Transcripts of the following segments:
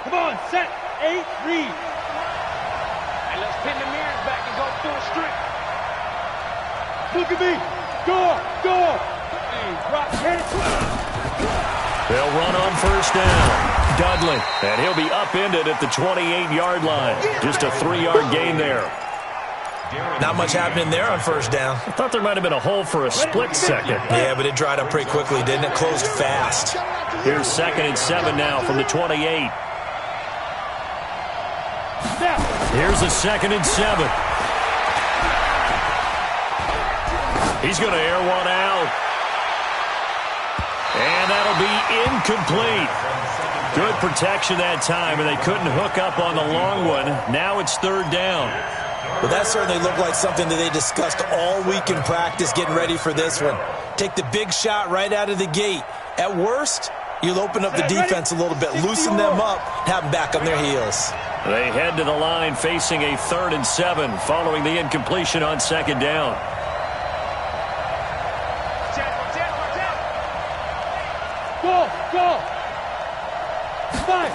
Come on, set, 8, read. And let's pin the mirrors back and go through a streak. Look at me. Go. Hey, rock, hit it. They'll run on first down. Dudley, and he'll be upended at the 28-yard line. Just a 3-yard gain there. Not much happening there on first down. I thought there might have been a hole for a split second. Yeah, but it dried up pretty quickly, didn't it? Closed fast. Here's 2nd and 7 now from the 28. Here's a 2nd and 7. He's going to air one out. And that'll be incomplete. Good protection that time, and they couldn't hook up on the long one. Now it's 3rd down. But that certainly looked like something that they discussed all week in practice, getting ready for this one. Take the big shot right out of the gate. At worst, you'll open up the defense a little bit, loosen them up, have them back on their heels. They head to the line facing a 3rd and 7 following the incompletion on 2nd down. Go. 5.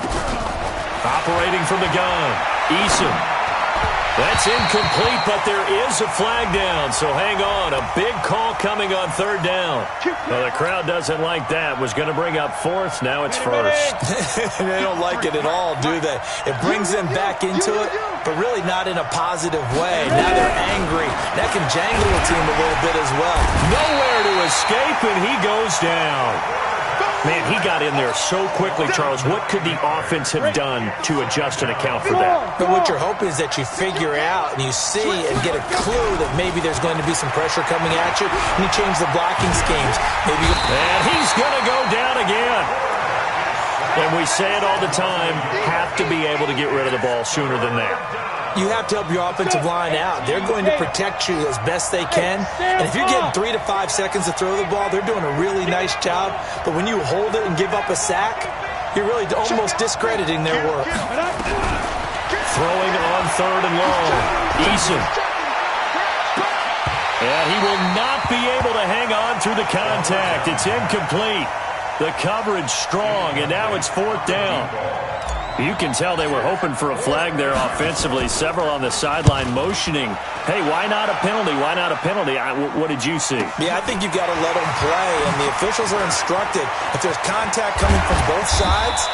Operating from the gun, Eason. That's incomplete, but there is a flag down, so hang on. A big call coming on 3rd down. Well, the crowd doesn't like that. Was going to bring up 4th. Now it's 1st. They don't like it at all, do they? It brings them back into it, but really not in a positive way. Now they're angry. That can jangle the team a little bit as well. Nowhere to escape, and he goes down. Man, he got in there so quickly, Charles. What could the offense have done to adjust and account for that? But what you're hoping is that you figure out and you see and get a clue that maybe there's going to be some pressure coming at you, and you change the blocking schemes. And he's going to go down again. And we say it all the time, have to be able to get rid of the ball sooner than that. You have to help your offensive line out. They're going to protect you as best they can. And if you're getting 3 to 5 seconds to throw the ball, they're doing a really nice job. But when you hold it and give up a sack, you're really almost discrediting their work. Throwing on 3rd and long. Eason. And he will not be able to hang on through the contact. It's incomplete. The coverage strong, and now it's 4th down. You can tell they were hoping for a flag there offensively. Several on the sideline motioning. Hey, why not a penalty? Why not a penalty? What did you see? Yeah, I think you've got to let them play, and the officials are instructed. If there's contact coming from both sides,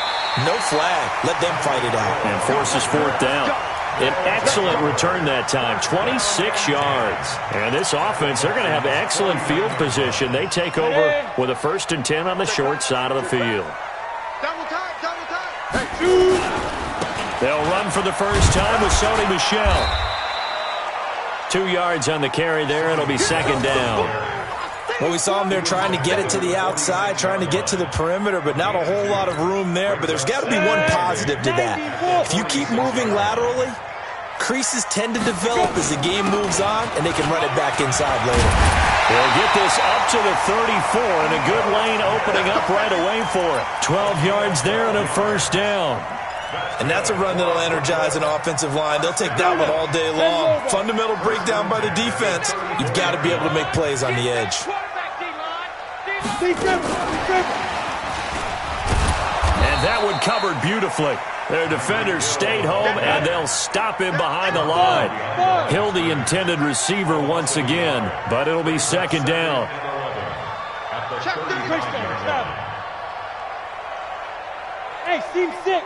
no flag. Let them fight it out. And forces 4th down. An excellent return that time, 26 yards. And this offense, they're going to have excellent field position. They take over with a 1st and 10 on the short side of the field. They'll run for the first time with Sony Michel. 2 yards on the carry there. It'll be 2nd down. Well, we saw them there trying to get it to the outside, trying to get to the perimeter, but not a whole lot of room there. But there's got to be one positive to that. If you keep moving laterally, creases tend to develop as the game moves on, and they can run it back inside later. They'll get this up to the 34, and a good lane opening up right away for it. 12 yards there and a 1st down. And that's a run that'll energize an offensive line. They'll take that one all day long. Fundamental breakdown by the defense. You've got to be able to make plays on the edge. And that one covered beautifully. Their defenders stayed home, and they'll stop him behind the line. Hill the intended receiver once again, but it'll be 2nd down. Hey, seam 6.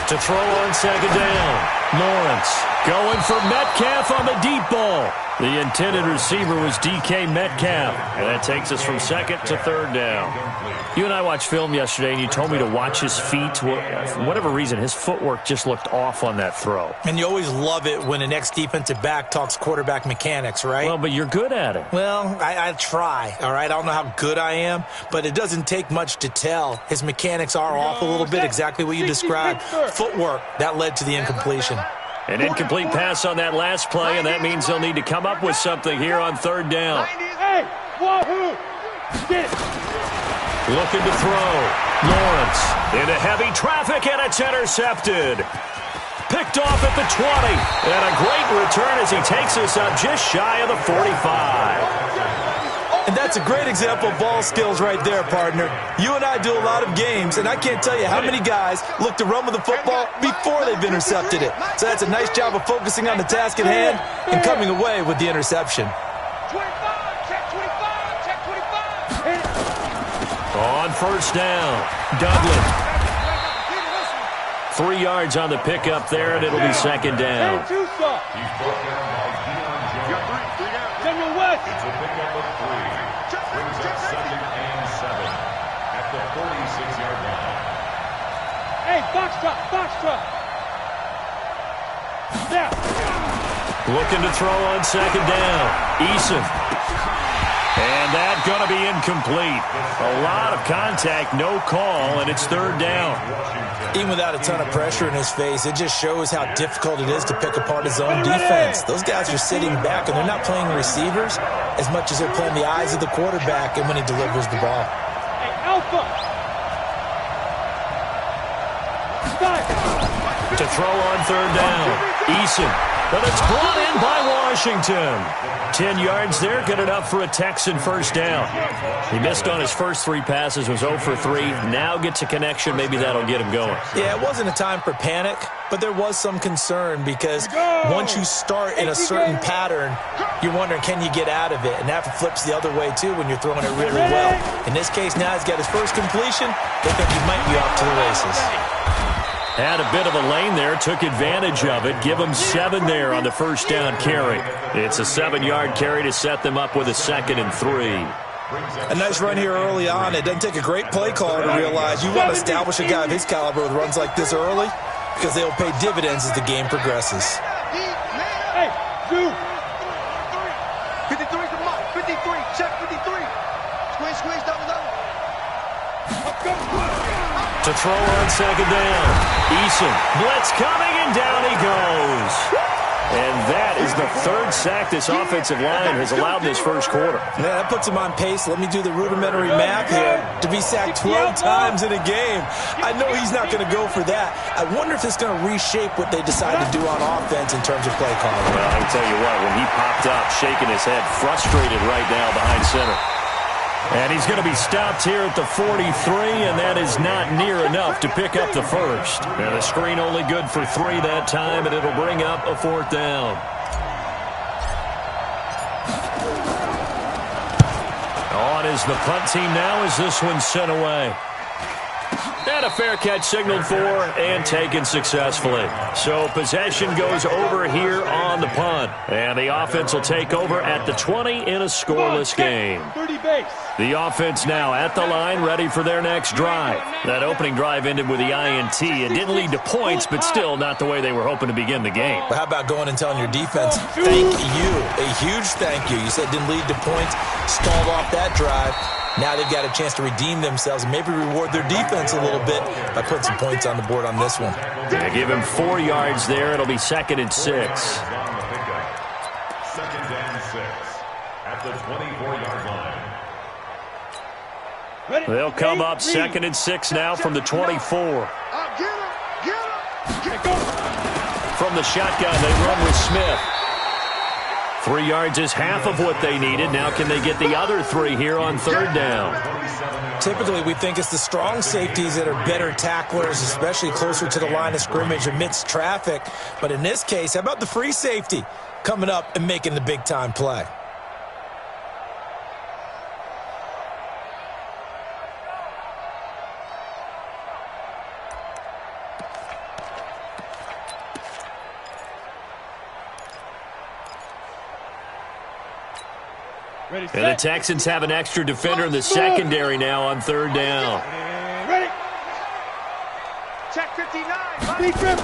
To throw on 2nd down. Lawrence going for Metcalf on the deep ball. The intended receiver was DK Metcalf. And that takes us from 2nd to 3rd down. You and I watched film yesterday, and you told me to watch his feet. For whatever reason, his footwork just looked off on that throw. And you always love it when an ex-defensive back talks quarterback mechanics, right? Well, but you're good at it. Well, I try, all right? I don't know how good I am, but it doesn't take much to tell. His mechanics are off a little bit, exactly what you described. Footwork, that led to the incompletion. An incomplete pass on that last play, and that means they'll need to come up with something here on 3rd down. Hey, wahoo! Get it. Looking to throw. Lawrence into heavy traffic, and it's intercepted. Picked off at the 20. And a great return as he takes us up just shy of the 45. And that's a great example of ball skills right there, partner. You and I do a lot of games, and I can't tell you how many guys look to run with the football before they've intercepted it. So that's a nice job of focusing on the task at hand and coming away with the interception. 25, check 25, check 25. On first down, Dudley. 3 yards on the pickup there, and it'll be second down. He's brought down by General West. It's a pickup of 3. Brings up 2nd and 7 at the 46-yard line. Hey, box drop. Now. Looking to throw on second down. Eason. And that's going to be incomplete. A lot of contact, no call, and it's third down. Even without a ton of pressure in his face, it just shows how difficult it is to pick apart his own defense. Those guys are sitting back, and they're not playing receivers as much as they're playing the eyes of the quarterback and when he delivers the ball. Hey, Alpha. Stop. To throw on third down. Eason. But it's brought in by Washington. 10 yards there, good enough for a Texan first down. He missed on his first 3 passes, was 0 for 3. Now gets a connection, maybe that'll get him going. Yeah, it wasn't a time for panic, but there was some concern because once you start in a certain pattern, you're wondering, can you get out of it? And that flips the other way, too, when you're throwing it really well. In this case, now he's got his first completion. They think he might be off to the races. Had a bit of a lane there, took advantage of it. Give him 7 there on the first down carry. It's a 7-yard carry to set them up with a 2nd and 3. A nice run here early on. It doesn't take a great play caller to realize you want to establish a guy of his caliber with runs like this early because they will pay dividends as the game progresses. Hey, Zoo. 53 to Mike. 53. Check 53. Squeeze, double. To throw on second down. Eason. Blitz coming, and down he goes. And that is the 3rd sack this offensive line has allowed in this first quarter. Yeah, that puts him on pace. Let me do the rudimentary math here. To be sacked 12 times in a game. I know he's not going to go for that. I wonder if it's going to reshape what they decide to do on offense in terms of play calling. Well, I can tell you what, when he popped up, shaking his head, frustrated right now behind center. And he's going to be stopped here at the 43, and that is not near enough to pick up the first. And the screen only good for 3 that time, and it'll bring up a 4th down. On is the punt team now as this one's sent away. And a fair catch signaled for and taken successfully. So possession goes over here on the punt. And the offense will take over at the 20 in a scoreless game. 30 base. The offense now at the line, ready for their next drive. That opening drive ended with the INT. It didn't lead to points, but still not the way they were hoping to begin the game. But how about going and telling your defense, thank you, a huge thank you. You said it didn't lead to points, stalled off that drive. Now they've got a chance to redeem themselves and maybe reward their defense a little bit by putting some points on the board on this one. They give him 4 yards there. It'll be 2nd and 6. 2nd and 6 at the 24-yard line. They'll come up 2nd and 6 now from the 24. From the shotgun, they run with Smith. 3 yards is half of what they needed. Now can they get the other 3 here on 3rd down? Typically, we think it's the strong safeties that are better tacklers, especially closer to the line of scrimmage amidst traffic. But in this case, how about the free safety coming up and making the big-time play? Ready, And the Texans have an extra defender in the secondary now on 3rd down. Ready. Check 59. Big trip.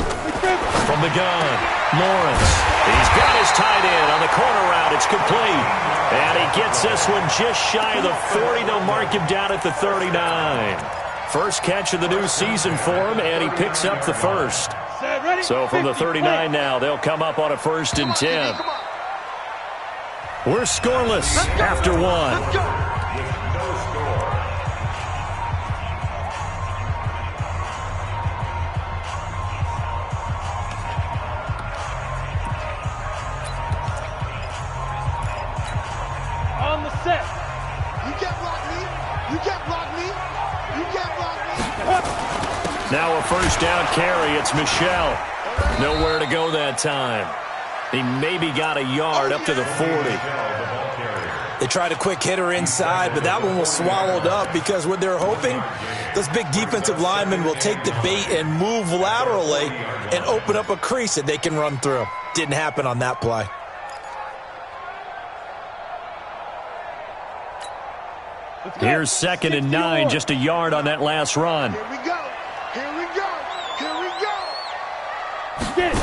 From the gun, Lawrence. He's got his tight end on the corner route. It's complete. And he gets this one just shy of the 40. They'll mark him down at the 39. First catch of the new season for him, and he picks up the first. So from the 39 now, they'll come up on a 1st and 10. We're scoreless after 1. With no score. On the set. me. You can't block me. Now a first down carry. It's Michel. Nowhere to go that time. He maybe got a yard up to the 40. They tried a quick hitter inside, but that one was swallowed up because what they're hoping, those big defensive linemen will take the bait and move laterally and open up a crease that they can run through. Didn't happen on that play. Here's 2nd and 9, just a yard on that last run. Here we go. Here we go. Here we go. Get it.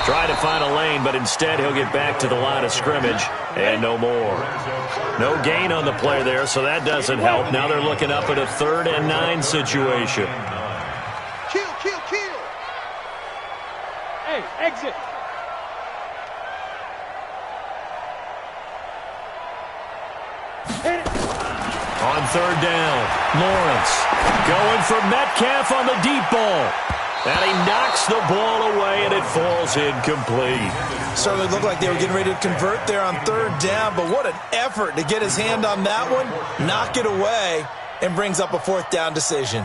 Try to find a lane, but instead he'll get back to the line of scrimmage and no more. No gain on the play there, so that doesn't help. Now they're looking up at a 3rd and 9 situation. Kill, kill, kill. Hey, exit. Hit it. On 3rd down, Lawrence going for Metcalf on the deep ball. And he knocks the ball away, and it falls incomplete. Certainly looked like they were getting ready to convert there on 3rd down, but what an effort to get his hand on that one, knock it away, and brings up a 4th down decision.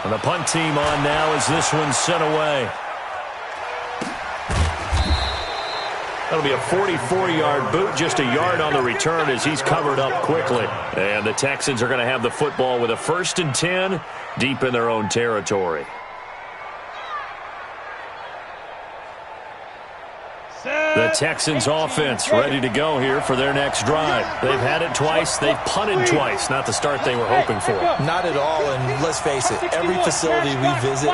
And the punt team on now as this one's sent away. That'll be a 44-yard boot, just a yard on the return as he's covered up quickly. And the Texans are going to have the football with a 1st and 10 deep in their own territory. The Texans offense ready to go here for their next drive. They've had it twice. They've punted twice. Not the start they were hoping for. Not at all, and let's face it, every facility we visit,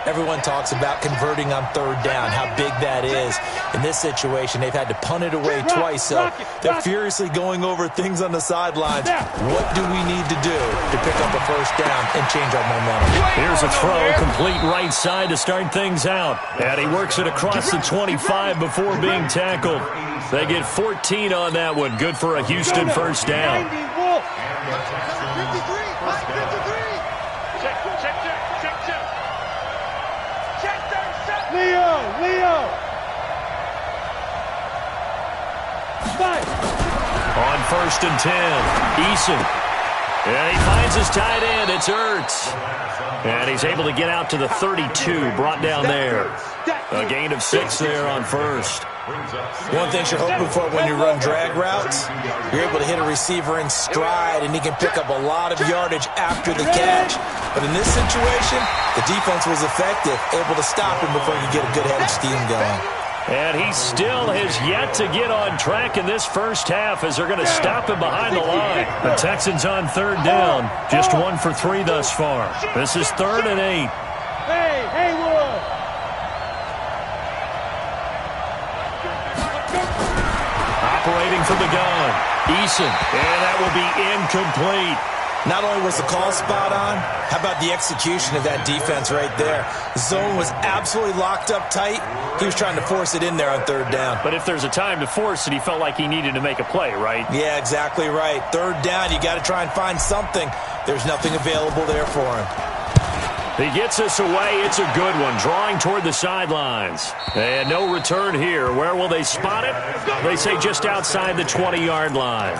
everyone talks about converting on 3rd down, how big that is. In this situation, they've had to punt it away twice, so they're furiously going over things on the sidelines. What do we need to do to pick up a 1st down and change our momentum? Here's a throw, complete right side to start things out. And he works it across the 25 before being tackled. They get 14 on that one. Good for a Houston 1st down. Leo. On 1st and 10, Eason. And he finds his tight end. It's Ertz. And he's able to get out to the 32, brought down there. A gain of 6 there on 1st. One thing you're hoping for when you run drag routes, you're able to hit a receiver in stride, and he can pick up a lot of yardage after the catch. But in this situation, the defense was effective, able to stop him before he could get a good head of steam going. And he still has yet to get on track in this first half as they're going to stop him behind the line. The Texans on 3rd down, just 1 for 3 thus far. This is 3rd and 8. Hey, Haywood. Operating from the gun, Eason, and that will be incomplete. Not only was the call spot on, how about the execution of that defense right there? The zone was absolutely locked up tight. He was trying to force it in there on 3rd down. But if there's a time to force it, he felt like he needed to make a play, right? Yeah, exactly right. 3rd down, you got to try and find something. There's nothing available there for him. He gets us away. It's a good one, drawing toward the sidelines. And no return here. Where will they spot it? They say just outside the 20-yard line.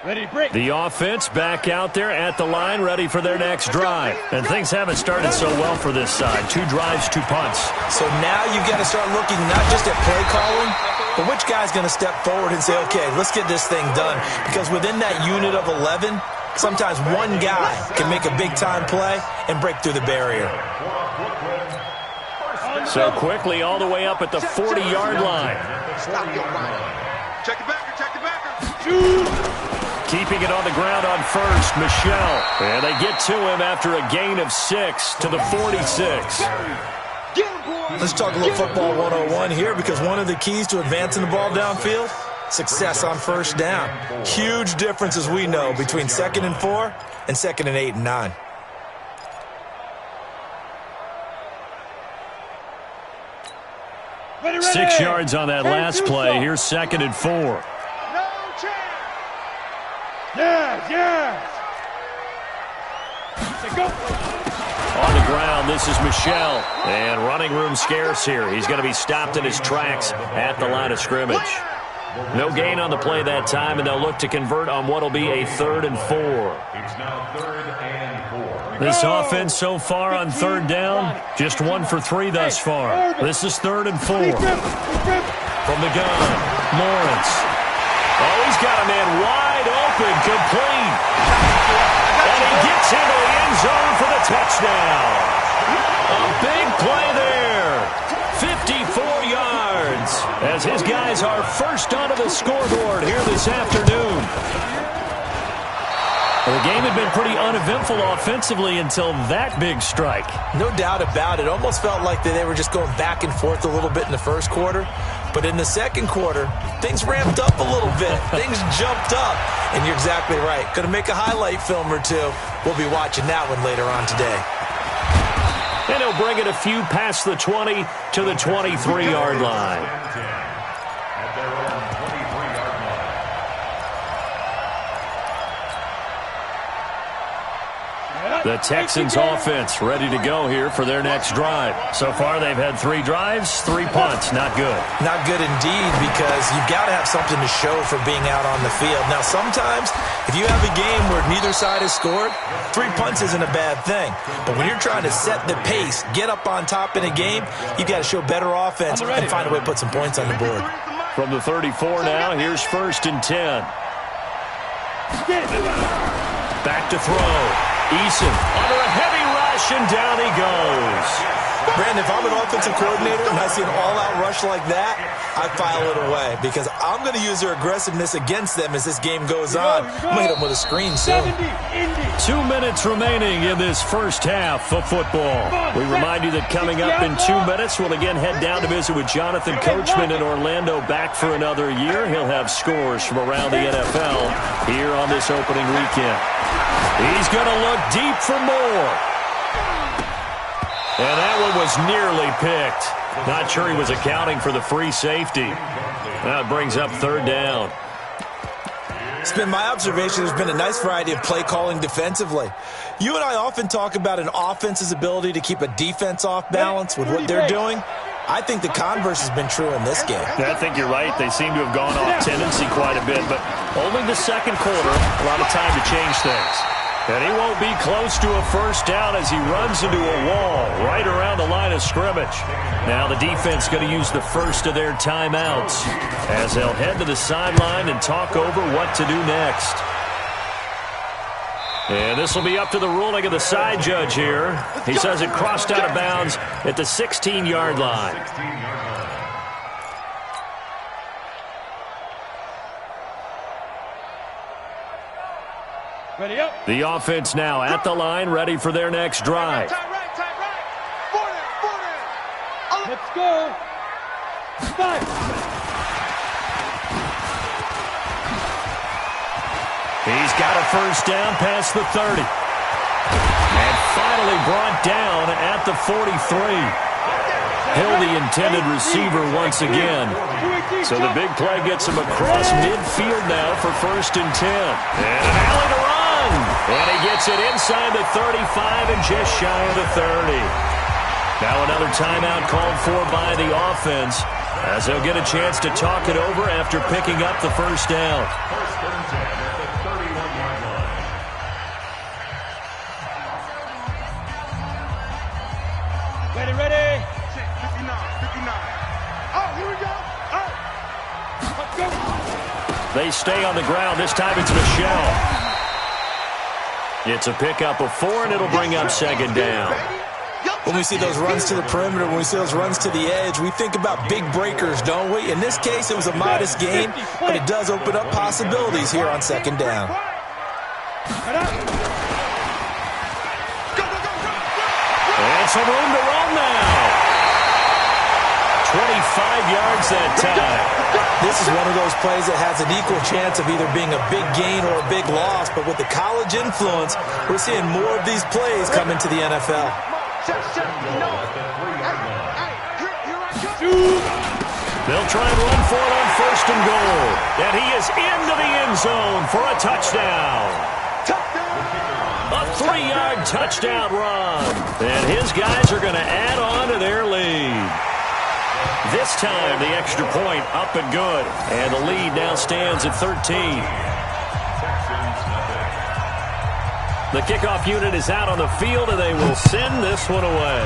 Ready to break. The offense back out there at the line, ready for their next drive. And things haven't started so well for this side. 2 drives, 2 punts. So now you've got to start looking not just at play calling, but which guy's going to step forward and say, okay, let's get this thing done. Because within that unit of 11, sometimes one guy can make a big-time play and break through the barrier. So quickly all the way up at the 40-yard line. Stop your mind. Check the backer, check the backer. Keeping it on the ground on 1st, Michel. And they get to him after a gain of 6 to the 46. Let's talk a little football 101 here, because one of the keys to advancing the ball downfield, success on 1st down. Huge difference, as we know, between 2nd and 4 and 2nd and 8 and 9. Ready. 6 yards on that last play. Here's 2nd and 4. No chance. Yes. On the ground, this is Michel. And running room scarce here. He's going to be stopped in his tracks at the line of scrimmage. No gain on the play that time, and they'll look to convert on what will be a 3rd and 4. It's now 3rd and 4. This offense so far on 3rd down, just 1 for 3 thus far. This is 3rd and 4. From the gun, Lawrence. Oh, he's got a man wide open, complete. And he gets into the end zone for the touchdown. A big play there. 54 yards as his guys are first onto the scoreboard here this afternoon. Well, the game had been pretty uneventful offensively until that big strike. No doubt about it. Almost felt like they were just going back and forth a little bit in the first quarter. But in the second quarter, things ramped up a little bit. Things jumped up. And you're exactly right. Going to make a highlight film or two. We'll be watching that one later on today. And he'll bring it a few past the 20 to the 23-yard line. At their own 23-yard line. The Texans offense ready to go here for their next drive. So far, they've had 3 drives, 3 punts. Not good. Not good indeed, because you've got to have something to show for being out on the field. Now, sometimes, if you have a game where neither side has scored, 3 punts isn't a bad thing. But when you're trying to set the pace, get up on top in a game, you've got to show better offense and find a way to put some points on the board. From the 34 now, here's 1st and 10. Back to throw. Eason under a heavy rush, and down he goes. Brandon, if I'm an offensive coordinator and I see an all-out rush like that, I file it away because I'm going to use their aggressiveness against them as this game goes on. I'm going to hit them with a screen soon. 2 minutes remaining in this first half of football. We remind you that coming up in 2 minutes, we'll again head down to visit with Jonathan Coachman in Orlando, back for another year. He'll have scores from around the NFL here on this opening weekend. He's going to look deep for more. And that one was nearly picked. Not sure he was accounting for the free safety. That brings up 3rd down. It's been my observation there's been a nice variety of play calling defensively. You and I often talk about an offense's ability to keep a defense off balance with what they're doing. I think the converse has been true in this game. I think you're right. They seem to have gone off tendency quite a bit, but only the second quarter, a lot of time to change things. And he won't be close to a first down as he runs into a wall right around the line of scrimmage. Now the defense going to use the first of their timeouts as they'll head to the sideline and talk over what to do next. And this will be up to the ruling of the side judge here. He says it crossed out of bounds at the 16-yard line. Ready up. The offense now at the line, ready for their next drive. Tight right. 40. Let's go. Start. He's got a first down past the 30. And finally brought down at the 43. Hill, the intended receiver once again. So the big play gets him across midfield now for 1st and 10. And an alley to run. And he gets it inside the 35 and just shy of the 30. Now another timeout called for by the offense as they'll get a chance to talk it over after picking up the first down. 1st and 10 at the 31-yard line. Ready. 59. Oh, here we go. Oh. Let's go. They stay on the ground. This time it's Michel. It's a pickup of 4, and it'll bring up 2nd down. When we see those runs to the perimeter, when we see those runs to the edge, we think about big breakers, don't we? In this case, it was a modest gain, but it does open up possibilities here on 2nd down. And some room to run now. 25 yards that time. This is one of those plays that has an equal chance of either being a big gain or a big loss, but with the college influence, we're seeing more of these plays come into the NFL. They'll try and run for it on 1st and goal. And he is into the end zone for a touchdown. A 3-yard touchdown run. And his guys are going to add on to their lead. This time, the extra point up and good. And the lead now stands at 13. The kickoff unit is out on the field, and they will send this one away.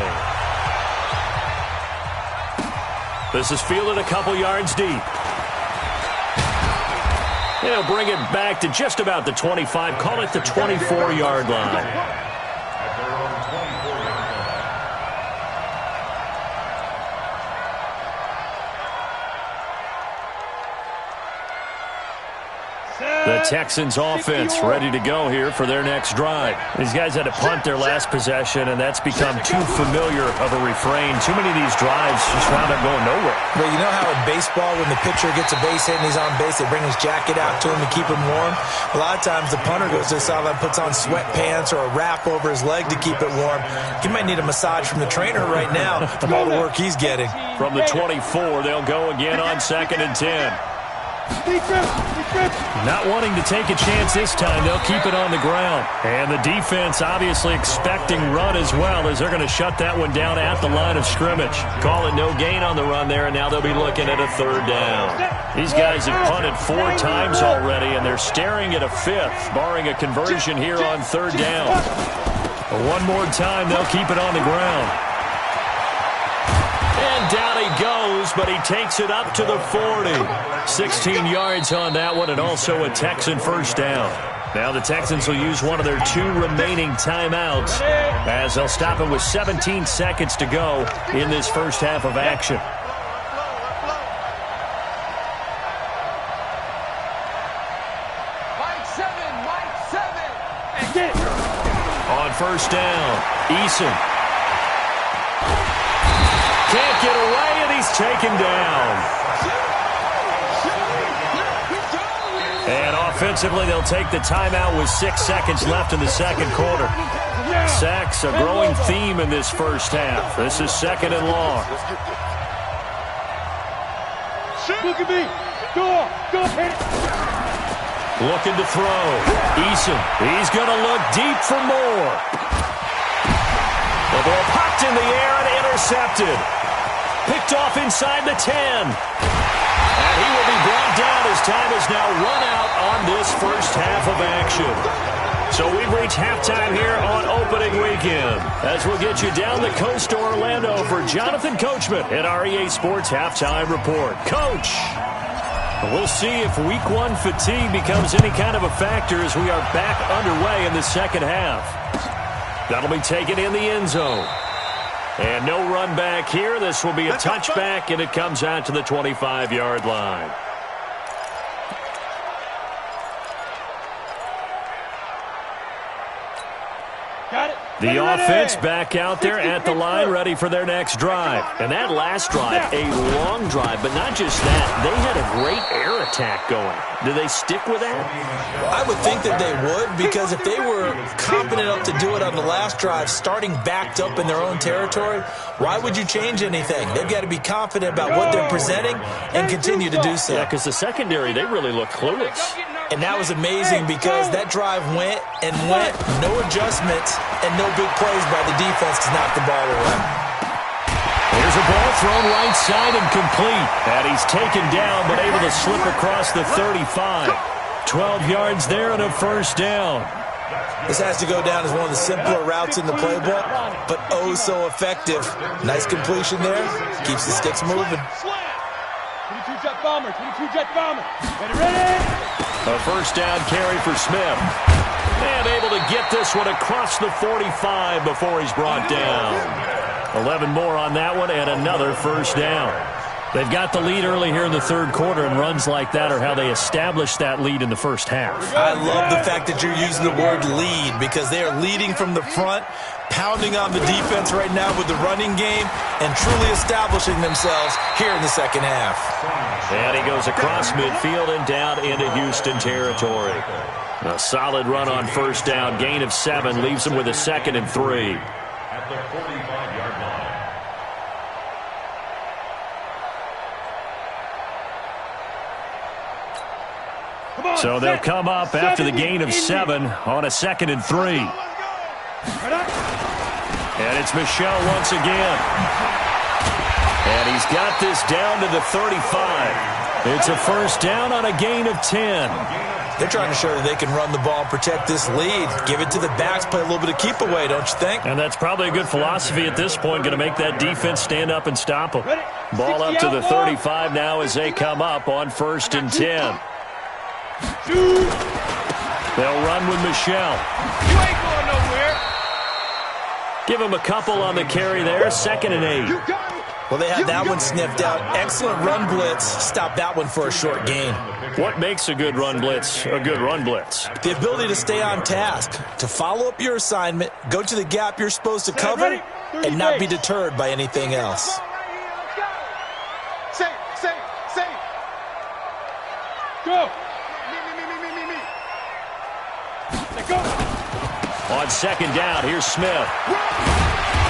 This is fielded a couple yards deep. They'll bring it back to just about the 25. Call it the 24-yard line. At their own 24-yard line. The Texans offense ready to go here for their next drive. These guys had to punt their last possession, and that's become too familiar of a refrain. Too many of these drives just wound up going nowhere. Well, you know how in baseball, when the pitcher gets a base hit and he's on base, they bring his jacket out to him to keep him warm? A lot of times the punter goes to the sideline, puts on sweatpants or a wrap over his leg to keep it warm. He might need a massage from the trainer right now from all the work he's getting. From the 24, they'll go again on 2nd and 10. Not wanting to take a chance this time, they'll keep it on the ground. And the defense obviously expecting run as well, as they're going to shut that one down at the line of scrimmage. Call it no gain on the run there, and now they'll be looking at a 3rd down. These guys have punted 4 times already, and they're staring at a 5th, barring a conversion here on 3rd down. One more time, they'll keep it on the ground. And down he goes, but he takes it up to the 40. 16 yards on that one, and also a Texan 1st down. Now the Texans will use one of their 2 remaining timeouts, as they'll stop it with 17 seconds to go in this first half of action. On 1st down, Eason. Can't get away, and he's taken down. And offensively, they'll take the timeout with 6 seconds left in the 2nd quarter. Sacks, a growing theme in this first half. This is 2nd and long. Look at me. Go ahead. Looking to throw. Eason. He's going to look deep for more. The ball popped in the air and intercepted. Picked off inside the 10. And he will be brought down as time is now run out on this first half of action. So we've reached halftime here on opening weekend, as we'll get you down the coast to Orlando for Jonathan Coachman at our EA Sports Halftime Report. Coach, we'll see if Week 1 fatigue becomes any kind of a factor as we are back underway in the second half. That'll be taken in the end zone. And no run back here. This will be a touchback, and it comes out to the 25-yard line. The offense back out there at the line, ready for their next drive. And that last drive, a long drive, but not just that. They had a great air attack going. Do they stick with that? I would think that they would, because if they were confident enough to do it on the last drive, starting backed up in their own territory, why would you change anything? They've got to be confident about what they're presenting and continue to do so. Yeah, because the secondary, they really look clueless. And that was amazing, because that drive went and went, no adjustments, and no big plays by the defense to knock the ball away. Here's a ball thrown right side and complete. And he's taken down, but able to slip across the 35. 12 yards there and a first down. This has to go down as one of the simpler routes in the playbook, but oh so effective. Nice completion there. Keeps the sticks moving. 22-jet bomber, 22-jet bomber. Ready? A first down carry for Smith. And able to get this one across the 45 before he's brought down. 11 more on that one, and another first down. They've got the lead early here in the third quarter, and runs like that are how they establish that lead in the first half. I love the fact that you're using the word lead, because they are leading from the front, pounding on the defense right now with the running game, and truly establishing themselves here in the second half. And he goes across midfield and down into Houston territory. A solid run on first down, gain of 7, leaves them with a 2nd and 3. At the 45-yard line. So they'll come up after the gain of 7 on a 2nd and 3. And it's Michel once again. And he's got this down to the 35. It's a first down on a gain of 10. They're trying to show that they can run the ball and protect this lead. Give it to the backs, play a little bit of keep away, don't you think? And that's probably a good philosophy at this point, going to make that defense stand up and stop them. Ball up to the 35 now as they come up on 1st and 10. They'll run with Michel. You ain't going nowhere. Give him a couple on the carry there, 2nd and 8. Well, they had that one sniffed out. Excellent run blitz. Stop that one for a short gain. What makes a good run blitz a good run blitz? The ability to stay on task, to follow up your assignment, go to the gap you're supposed to cover, and not be deterred by anything else. Say. Go. Me. Go. On 2nd down, here's Smith.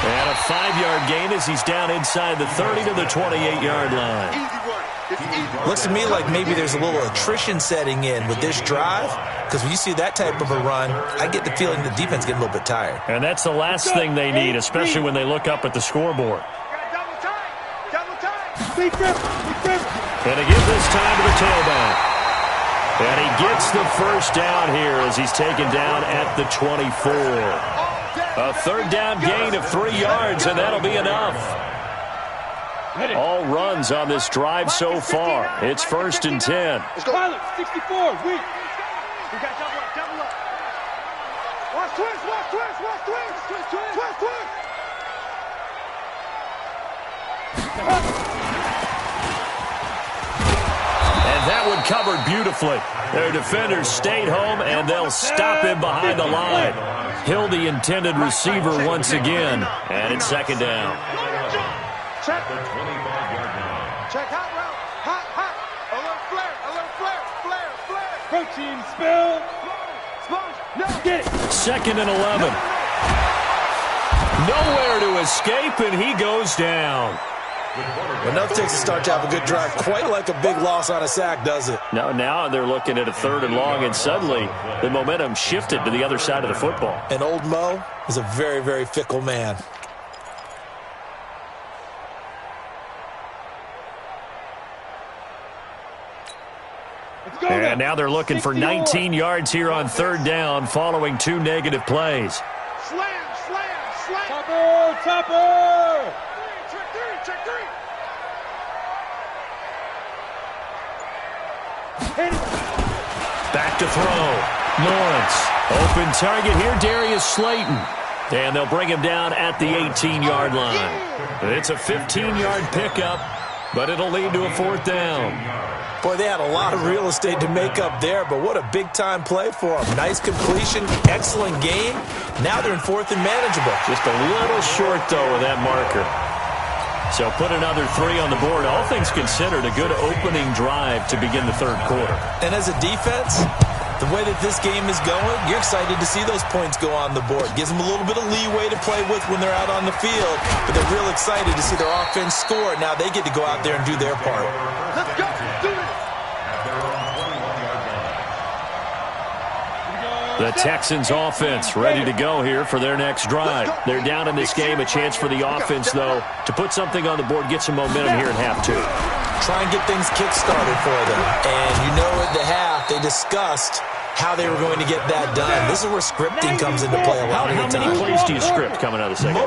And a 5-yard gain as he's down inside the 30 to the 28-yard line. Easy one. It's easy. Looks to me like maybe there's a little attrition setting in with this drive, because when you see that type of a run, I get the feeling the defense getting a little bit tired. And that's the last thing they need, especially when they look up at the scoreboard. Double time. Big grip. And they give this time to the tailback. And he gets the first down here as he's taken down at the 24. A 3rd down gain of 3 yards, and that'll be enough. All runs on this drive so far. It's 1st and 10. Pilot, 64. We got double up. Watch twist. And that one covered beautifully. Their defenders stayed home, and they'll stop him behind the line. Hill, the intended receiver once again, and it's 2nd down. Check. Check hot route. Hot. A little flare. Protein spill. Sponge. No. Get it. 2nd and 11. Nowhere to escape, and he goes down. Enough takes to start to have a good drive. Quite like a big loss on a sack, does it? Now they're looking at a 3rd and long, and suddenly the momentum shifted to the other side of the football. And old Mo is a very, very fickle man. And now they're looking for 19 yards here on 3rd down following 2 negative plays. Slam. Topper. Check three. Back to throw. Lawrence. Open target here, Darius Slayton. And they'll bring him down at the 18-yard line. It's a 15-yard pickup, but it'll lead to a 4th down. Boy, they had a lot of real estate to make up there, but what a big-time play for them. Nice completion, excellent game. Now they're in 4th and manageable. Just a little short, though, with that marker. So put another 3 on the board. All things considered, a good opening drive to begin the 3rd quarter. And as a defense, the way that this game is going, you're excited to see those points go on the board. Gives them a little bit of leeway to play with when they're out on the field, but they're real excited to see their offense score. Now they get to go out there and do their part. Let's go. Do it. The Texans offense ready to go here for their next drive. They're down in this game. A chance for the offense, though, to put something on the board, get some momentum here in half 2. Try and get things kick-started for them. And you know at the half, they discussed how they were going to get that done. This is where scripting comes into play a lot of the time. How many plays do you script coming out of the second?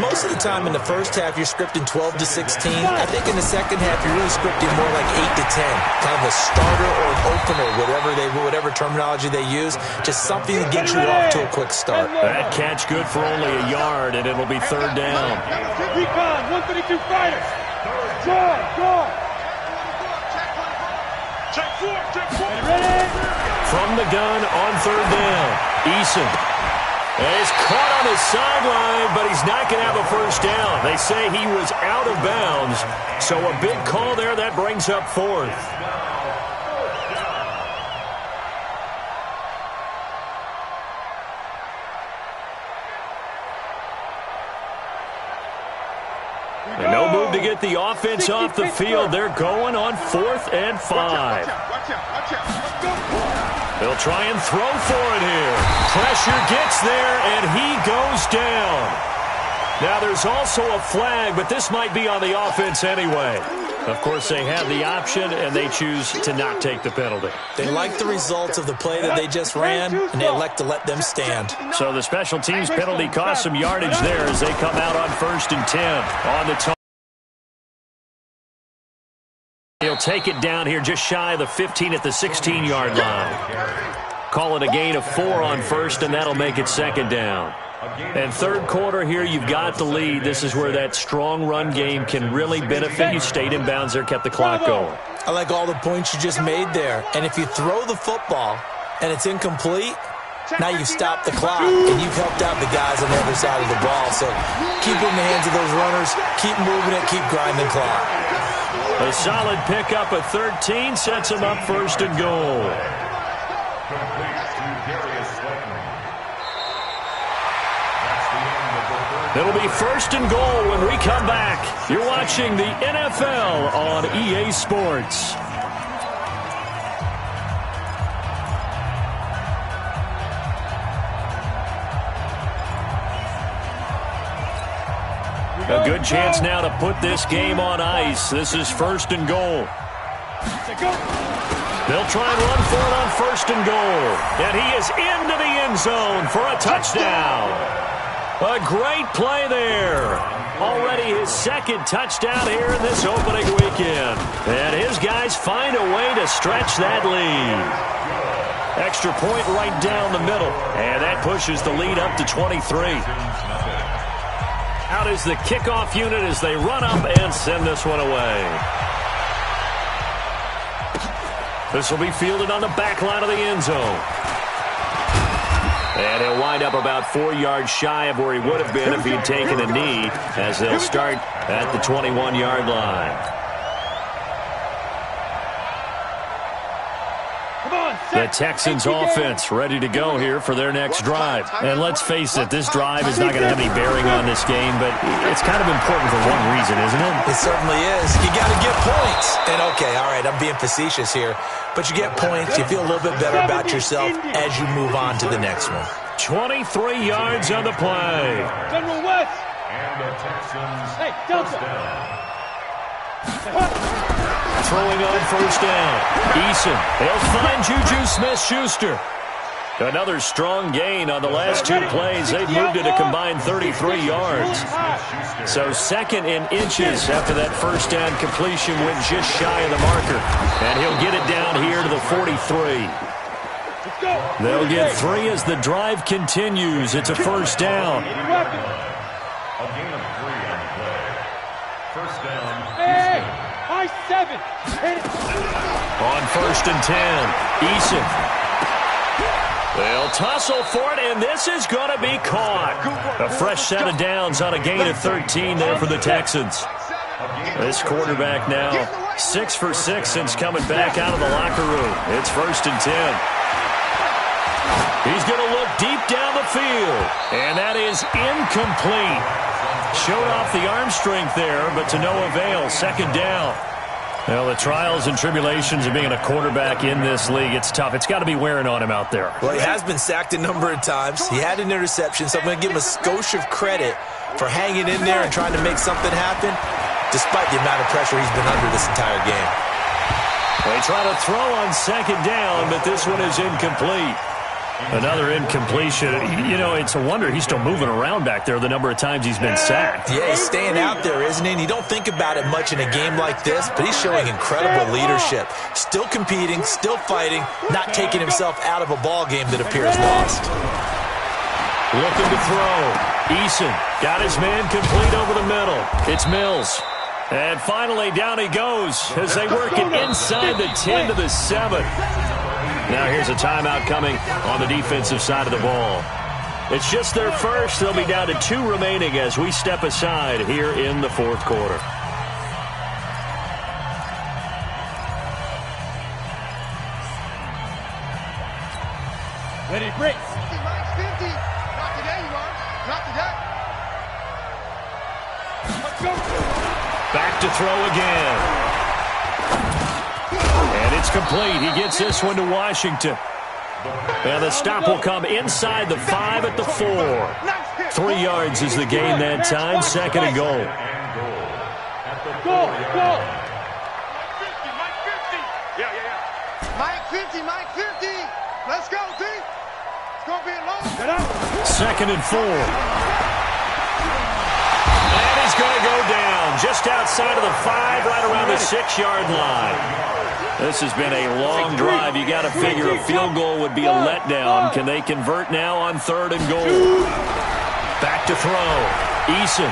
Most of the time in the first half, you're scripting 12 to 16. I think in the second half, you're really scripting more like 8 to 10. Kind of a starter or an opener, whatever terminology they use. Just something to get you off to a quick start. That catch good for only a yard, and it'll be 3rd down. Recon, 132 fighters. Draw. Check 4. Ready? From the gun on 3rd down. Eason is caught on the sideline, but he's not going to have a first down. They say he was out of bounds, so a big call there. That brings up 4th. And no move to get the offense off the field. They're going on 4th and 5. Watch out. They'll try and throw for it here. Pressure gets there, and he goes goes down. Now there's also a flag, but this might be on the offense anyway. Of course, they have the option, and they choose to not take the penalty. They like the results of the play that they just ran, and they elect to let them stand. So the special teams penalty cost some yardage there as they come out on 1st and 10 on the target. He'll take it down here just shy of the 15 at the 16-yard line. Call it a gain of 4 on 1st, and that'll make it 2nd down. And 3rd quarter here, you've got the lead. This is where that strong run game can really benefit you. Stayed in bounds there, kept the clock going. I like all the points you just made there. And if you throw the football and it's incomplete, now you've stopped the clock and you've helped out the guys on the other side of the ball. So keep it in the hands of those runners, keep moving it, keep grinding clock. A solid pickup at 13 sets him up 1st and goal. It'll be 1st and goal when we come back. You're watching the NFL on EA Sports. A good chance now to put this game on ice. This is 1st and goal. They'll try and run for it on 1st and goal. And he is into the end zone for a touchdown. A great play there. Already his 2nd touchdown here in this opening weekend. And his guys find a way to stretch that lead. Extra point right down the middle. And that pushes the lead up to 23. Out is the kickoff unit as they run up and send this one away. This will be fielded on the back line of the end zone. And he'll wind up about 4 yards shy of where he would have been if he'd taken a knee, as they'll start at the 21-yard line. The Texans offense ready to go here for their next drive. And let's face it, this drive is not going to have any bearing on this game, but it's kind of important for one reason, isn't it? It certainly is. You got to get points. And okay, all right, I'm being facetious here, but you get points, you feel a little bit better about yourself as you move on to the next one. 23 yards on the play. General West. And the Texans Delta. first down. Throwing on 1st down. Eason. He'll find Juju Smith-Schuster. Another strong gain on the last 2 plays. They've moved it a combined 33 yards. So 2nd in inches after that 1st down completion went just shy of the marker. And he'll get it down here to the 43. They'll get 3 as the drive continues. It's a 1st down. A gain of 3 on the play. 1st down. High 7. On 1st and 10, Eason. They'll tussle for it, and this is going to be caught. A fresh set of downs on a gain of 13 there for the Texans. This quarterback now 6 for 6 since coming back out of the locker room. It's 1st and 10. He's going to look deep down the field, and that is incomplete. Showed off the arm strength there, but to no avail. 2nd down. Well, the trials and tribulations of being a quarterback in this league, it's tough. It's got to be wearing on him out there. Well, he has been sacked a number of times. He had an interception, so I'm going to give him a skosh of credit for hanging in there and trying to make something happen, despite the amount of pressure he's been under this entire game. They try to throw on 2nd down, but this one is incomplete. Another incompletion. You know, it's a wonder he's still moving around back there the number of times he's been sacked. Yeah, he's staying out there, isn't he? And you don't think about it much in a game like this, but he's showing incredible leadership. Still competing, still fighting, not taking himself out of a ball game that appears lost. Looking to throw. Eason got his man complete over the middle. It's Mills. And finally, down he goes as they work it inside the 10 to the 7. Now here's a timeout coming on the defensive side of the ball. It's just their first. They'll be down to 2 remaining as we step aside here in the 4th quarter. Ready, Bricks. 50. Not today, you are. Not today. Let's go. Back to throw again. And it's complete. He gets this one to Washington. And the stop will come inside the 5 at the 4. 3 yards is the gain that time. Second and goal. Go. Mike 50. Yeah. Mike 50. Let's go, D. It's going to be a long. Second and 4. And he's going to go down just outside of the 5, right around the 6-yard line. This has been a long drive. You got to figure a field goal would be a letdown. Can they convert now on 3rd and goal? Back to throw. Eason.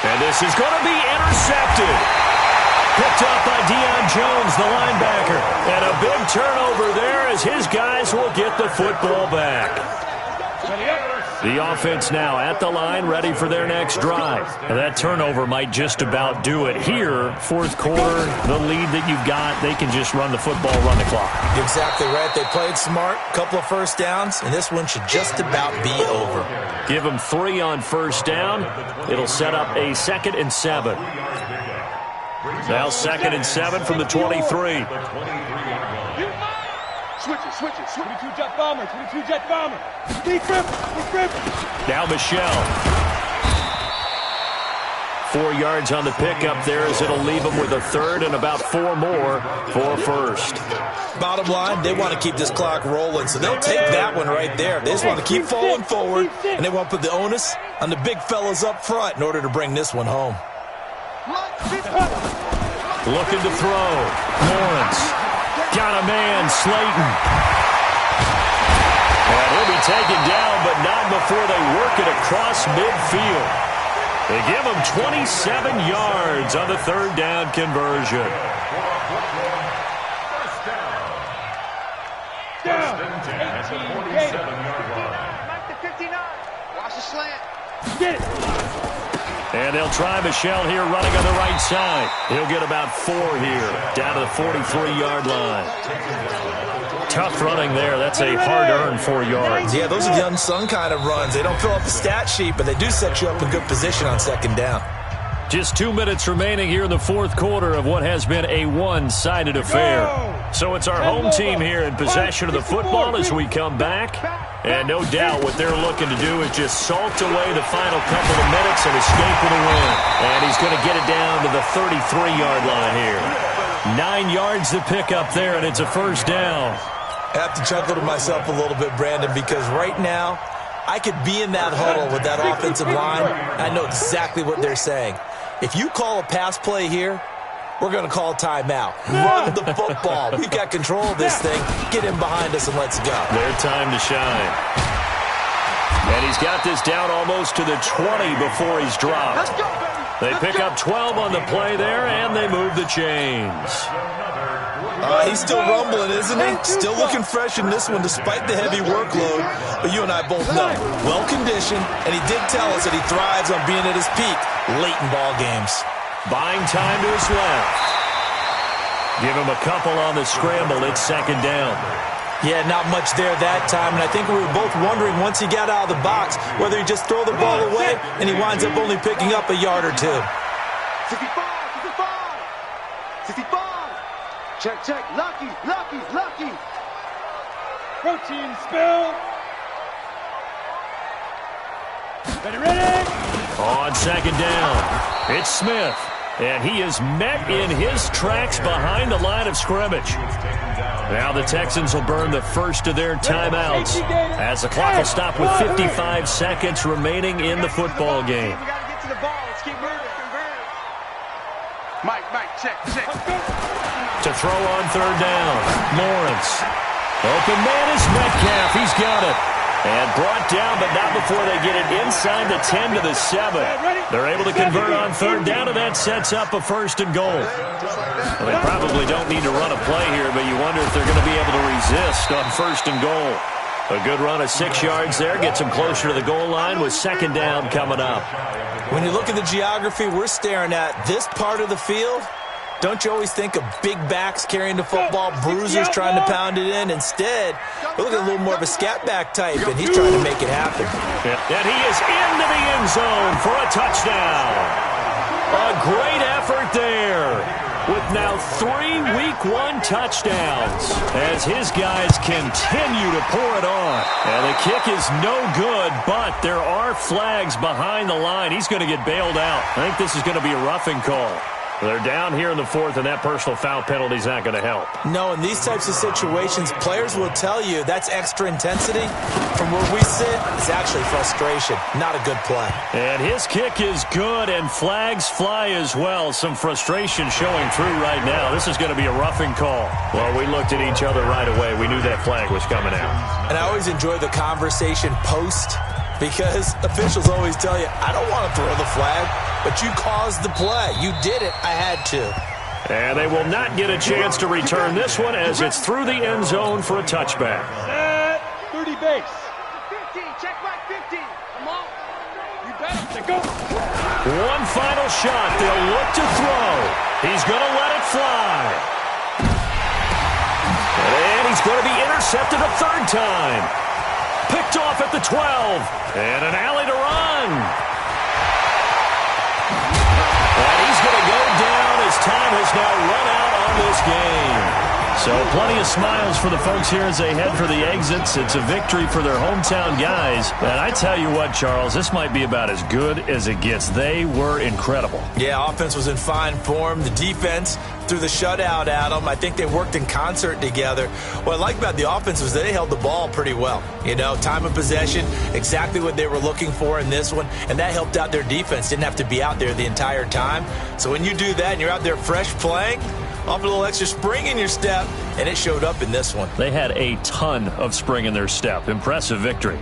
And this is going to be intercepted. Picked up by Deion Jones, the linebacker. And a big turnover there as his guys will get the football back. The offense now at the line, ready for their next drive. And that turnover might just about do it here. 4th quarter, the lead that you've got, they can just run the football, run the clock. Exactly right. They played smart, couple of first downs, and this one should just about be over. Give them 3 on first down. It'll set up a 2nd and 7. Now 2nd and 7 from the 23. Switch it. 22 jet bomber. Deep grip. Now Michelle. 4 yards on the pickup there as it'll leave them with a 3rd and about 4 more for first. Bottom line, they want to keep this clock rolling, so they'll take that one right there. They just want to keep falling forward, and they want to put the onus on the big fellas up front in order to bring this one home. Looking to throw. Lawrence. Got a man, Slayton. And he'll be taken down, but not before they work it across midfield. They give him 27 yards on the 3rd down conversion. First and 10 at the 47-yard line. Mike the 59. Watch the slant. Get it. And they'll try Michelle here running on the right side. He'll get about 4 here, down to the 43-yard line. Tough running there. That's a hard-earned 4 yards. Yeah, those are the unsung kind of runs. They don't fill up the stat sheet, but they do set you up in good position on 2nd down. Just 2 minutes remaining here in the 4th quarter of what has been a one-sided affair. So it's our home team here in possession of the football as we come back. And no doubt what they're looking to do is just salt away the final couple of minutes and escape with a win. And he's going to get it down to the 33-yard line here. 9 yards to pick up there, and it's a first down. I have to chuckle to myself a little bit, Brandon, because right now I could be in that huddle with that offensive line. I know exactly what they're saying. If you call a pass play here, we're going to call timeout. Run the football. We've got control of this thing. Get him behind us and let's go. Their time to shine. And he's got this down almost to the 20 before he's dropped. They pick up 12 on the play there, and they move the chains. He's still rumbling, isn't he? Still looking fresh in this one despite the heavy workload. But you and I both know, well-conditioned, and he did tell us that he thrives on being at his peak late in ball games. Buying time to his left. Give him a couple on the scramble. It's 2nd down. Yeah, not much there that time, and I think we were both wondering once he got out of the box whether he just throw the ball away and he winds up only picking up a yard or 2. 65. 65. Check. Lucky. Protein spill. Ready. On 2nd down, it's Smith. And he is met in his tracks behind the line of scrimmage. Now the Texans will burn the first of their timeouts as the clock will stop with 55 seconds remaining in the football game. We got to get to the ball. Let's keep moving. Mike, check. To throw on 3rd down, Lawrence. Open man is Metcalf. He's got it. And brought down, but not before they get it inside the 10 to the 7. They're able to convert on 3rd down, and that sets up a 1st and goal. Well, they probably don't need to run a play here, but you wonder if they're going to be able to resist on 1st and goal. A good run of 6 yards there gets them closer to the goal line with 2nd down coming up. When you look at the geography we're staring at, this part of the field, don't you always think of big backs carrying the football, bruisers trying to pound it in? Instead, we're looking at a little more of a scat back type, and he's trying to make it happen. And he is into the end zone for a touchdown. A great effort there. with now 3 Week 1 touchdowns as his guys continue to pour it on. And the kick is no good, but there are flags behind the line. He's going to get bailed out. I think this is going to be a roughing call. They're down here in the 4th, and that personal foul penalty is not going to help. No, in these types of situations, players will tell you that's extra intensity. From where we sit, it's actually frustration, not a good play. And his kick is good, and flags fly as well. Some frustration showing through right now. This is going to be a roughing call. Well, we looked at each other right away. We knew that flag was coming out. And I always enjoy the conversation post, because officials always tell you, I don't want to throw the flag, but you caused the play. You did it. I had to. And they will not get a chance to return this one as it's through the end zone for a touchback. 30 base. 50, check back 50. Come on. You better go. One final shot. They'll look to throw. He's going to let it fly. And he's going to be intercepted a 3rd time. Picked off at the 12. And an alley to run. And he's going to go down as time has now run out on this game. So plenty of smiles for the folks here as they head for the exits. It's a victory for their hometown guys. And I tell you what, Charles, this might be about as good as it gets. They were incredible. Yeah, offense was in fine form. The defense threw the shutout at them. I think they worked in concert together. What I like about the offense was they held the ball pretty well. You know, time of possession, exactly what they were looking for in this one, and that helped out their defense. Didn't have to be out there the entire time. So when you do that and you're out there fresh playing, off a little extra spring in your step, and it showed up in this one. They had a ton of spring in their step. Impressive victory.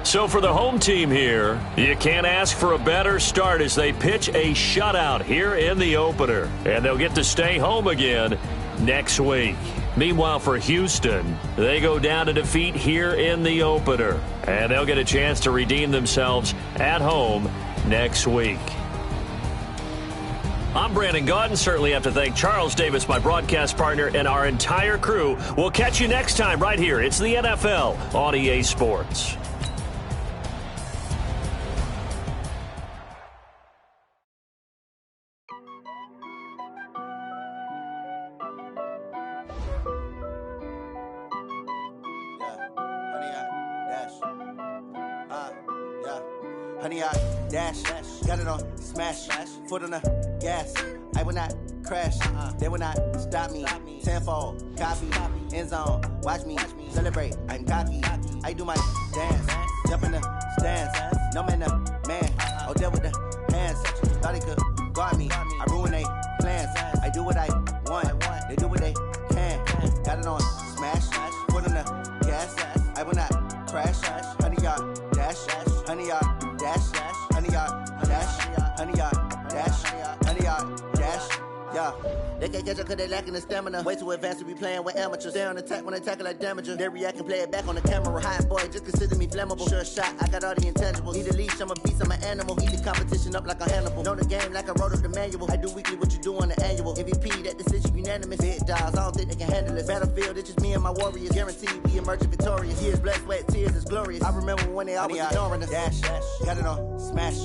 So for the home team here, you can't ask for a better start as they pitch a shutout here in the opener. And they'll get to stay home again next week. Meanwhile, for Houston, they go down to defeat here in the opener. And they'll get a chance to redeem themselves at home next week. I'm Brandon Gaudin. Certainly have to thank Charles Davis, my broadcast partner, and our entire crew. We'll catch you next time right here. It's the NFL on EA Sports. Honey, I dash, got it on smash, foot on the gas. I will not crash, they will not stop me. Tenfold, copy, end zone, watch me celebrate. I'm cocky, I do my dance, jump in the stands. No man, the man, oh, deal with the hands. Thought he could guard me, I ruin they plans. I do what I want, they do what they can. Got it on smash, foot on the gas. I will not crash, honey, yard dash, honey, yard dash, honey, yard dash, honey, yard dash, honey, yard dash, yeah. They can't catch up cause they lacking the stamina. Way too advanced to be playing with amateurs. Stay on attack when they tackle like damager. They react and play it back on the camera. Hot boy, just consider me flammable. Sure shot, I got all the intangibles. Need a leash, I'm a beast, I'm an animal. Eat the competition up like a Hannibal. Know the game like I wrote up the manual. I do weekly what you do on the annual. MVP, that decision unanimous. Big dogs, I don't think they can handle it. Battlefield, it's just me and my warriors. Guaranteed we emerging victorious. Years, blood, sweat, tears, it's glorious. I remember when they always ignoring us. Dash, got it on smash,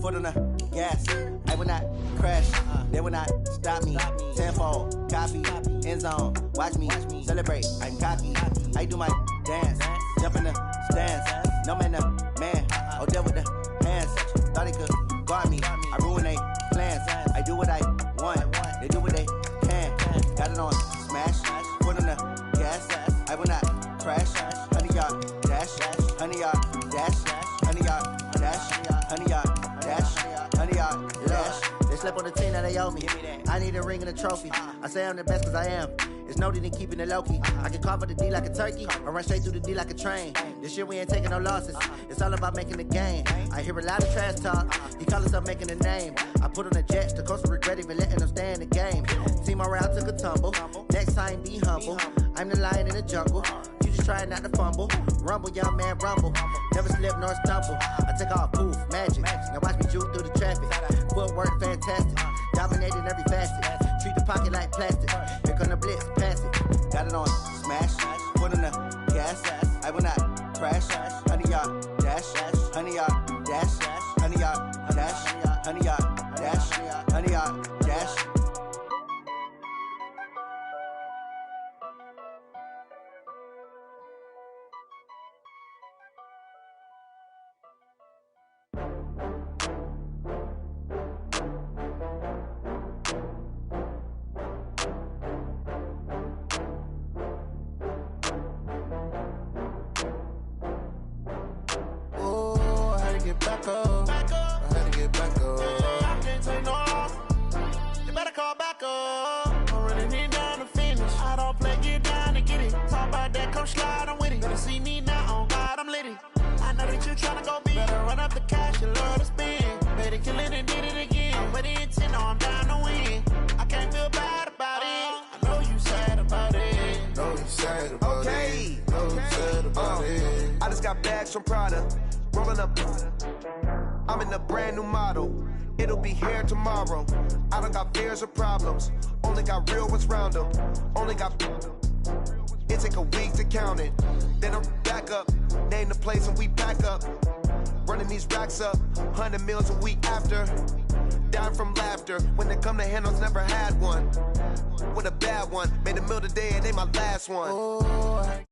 foot on the gas. I will not crash, they will not stop me. Tenfold, copy, end zone, watch me celebrate. I'm cocky, I do my dance, jump in the stands. No man, the man, oh, deal with the hands. Thought he could guard me, I ruin they plans. I do what I want, they do what they can. Got it on smash, foot on the gas. I will not crash, honey, yard dash, honey, yard dash, honey, yard dash, honey, yard dash, honey, yard dash. They slept on the team that they owe me. I need a ring and a trophy. I say I'm the best cause I am. It's no need in keeping it low-key. I can call for the D like a turkey, or run straight through the D like a train. This year we ain't taking no losses. It's all about making the game. I hear a lot of trash talk. He call himself making a name. I put on the Jets. The coach will regret even letting them stay in the game. Team morale took a tumble. Next time be humble. I'm the lion in the jungle. You just trying not to fumble. Rumble, young man, rumble. Never slip nor stumble. I take off, poof, magic. Now watch me juke through the traffic. Footwork fantastic. Dominating every facet. Treat the pocket like plastic. Here come the blitz, pass it. Got it on smash, foot on the gas. I will not crash. Honey, yard dash, honey, yard dash, honey, yard dash, honey, yard dash, honey, dash. Back up. I had to get back up. I can't take no loss. You better call back up. I'm running it down to finish. I don't play, get down to get it. Talk about that, come slide, I'm with it. Better see me now, on God, I'm litty. I know that you tryna go big. Better run up the cash, you love to spend. Better kill it and did it again. I'm with the intent, no, I'm down to win. I can't feel bad about it. I know you sad about it. Know you sad about it. Know you sad about it. I just got bags from Prada. Rolling up, I'm in a brand new model. It'll be here tomorrow. I don't got fears or problems. Only got real ones round them. Only got. It take a week to count it. Then I'm back up. Name the place and we pack up. Running these racks up. 100 meals a week after. Dying from laughter. When they come to handles, never had one. With a bad one. Made a meal today and they my last one. Oh,